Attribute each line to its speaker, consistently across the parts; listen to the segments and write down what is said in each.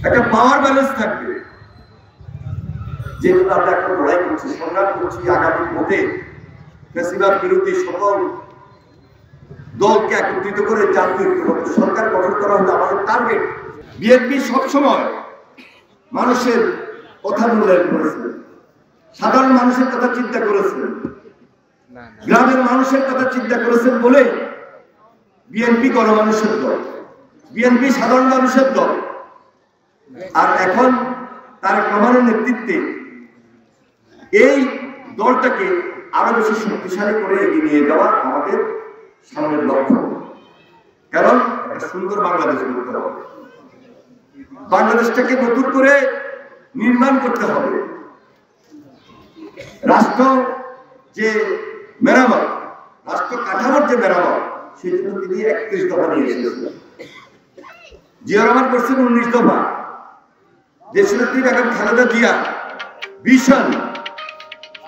Speaker 1: একটা পাওয়ার ব্যালেন্স থাকবে, যেগুলো আমরা এখন লড়াই করছি, সংগ্রাম করছি। আগামী ভোটে ফ্যাসিবাদ বিরোধী সকল দলকে একত্রিত করে জাতীয় সরকার গঠন করা হলো আমাদের টার্গেট। বিএনপি সবসময় মানুষের কথা মূল্যায়ন করেছে, সাধারণ মানুষের কথা চিন্তা করেছেন, গ্রামের মানুষের কথা চিন্তা করেছেন বলে বিএনপি গণমানুষের দল, বিএনপি সাধারণ মানুষের দল। আর এখন তারেক রহমানের নেতৃত্বে এই দলটাকে আরো বেশি শক্তিশালী করে এগিয়ে নিয়ে যাওয়া আমাদের সামনের লক্ষ্য। কারণ একটা সুন্দর বাংলাদেশ করতে হবে, বাংলাদেশটাকে নতুন করে নির্মাণ করতে হবে। রাষ্ট্র যে মেরামত, রাষ্ট্র কাঠামোর যে মেরামত, সেই জন্য তিনি 31 দফা নিয়ে এসেছিলেন। জিয়া রহমান করছেন 19 দফা। দেশনেত্রী বেগম খালেদা জিয়া ভিশন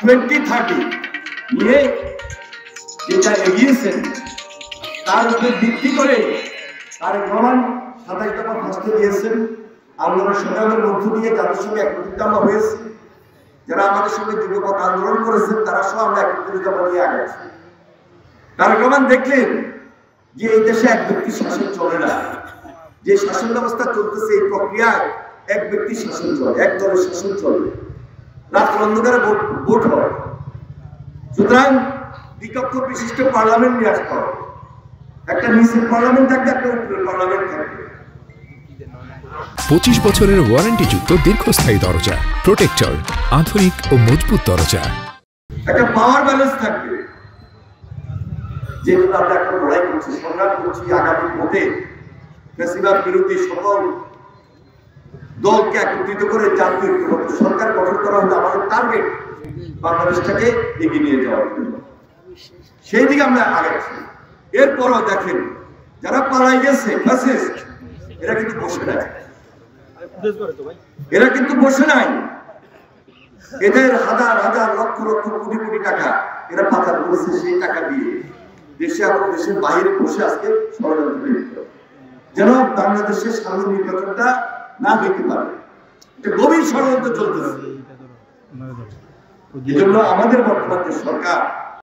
Speaker 1: 2030 নিয়ে যেটা এগিয়েছেন, তার উপরে ভিত্তি করে তারেক রহমান 27 দফা ফাঁসতে দিয়েছেন। আন্দোলন সংগ্রামের মধ্য দিয়ে যাদের সঙ্গে একত্রিত আমরা হয়েছি, যারা আমাদের সঙ্গে যুগপৎ আন্দোলন করেছেন, তারা সহ আমরা 31 দফা নিয়ে আগাচ্ছি। তারেক রহমান দেখলেন যে এই দেশে এক ব্যক্তির শাসন চলে না, যে শাসন ব্যবস্থা চলতেছে এই প্রক্রিয়ায় এক ব্যক্তির শাসন চলে, এক দলের শাসন চলে, রাত্র অন্ধকারে ভোট হয়। সুতরাং দ্বিকক্ষ বিশিষ্ট পার্লামেন্ট নিয়ে আসতে হবে। একটা নিচের পার্লামেন্ট থাকবে, একটা উপরের পার্লামেন্ট থাকবে।
Speaker 2: 25 বছরের ওয়ারেন্টিযুক্ত দীর্ঘস্থায়ী দরজা প্রোটেক্টর, আধুনিক ও মজবুত দরজা।
Speaker 1: একটা পাওয়ার ব্যালেন্স থাকবে, যেগুলো আমরা এখন লড়াই করছি, সংগ্রাম করছি। আগামী ভোটে ফ্যাসিবাদ বিরোধী সকল দলকে একত্রিত করে জাতীয় সরকার গঠন করা হলো আমাদের টার্গেট। বাংলাদেশটাকে এগিয়ে নিয়ে যাওয়ার জন্য সেই দিকে আমরা আগাচ্ছি। এরপরও দেখেন, যারা পালাই গেছে ফ্যাসিস্ট, এরা কিন্তু বসে নাই, এরা কিন্তু বসে নাই। এদের হাজার হাজার লক্ষ লক্ষ কোটি কোটি টাকা এরা পাচার করেছে। সেই টাকা দিয়ে দেশে এবং দেশের বাইরে বসে আজকে ষড়যন্ত্র, যেন বাংলাদেশের সামনে নির্বাচনটা না হইতে পারে। একটা গভীর ষড়যন্ত্র চলতেছে। এই জন্য আমাদের বর্তমান যে সরকার,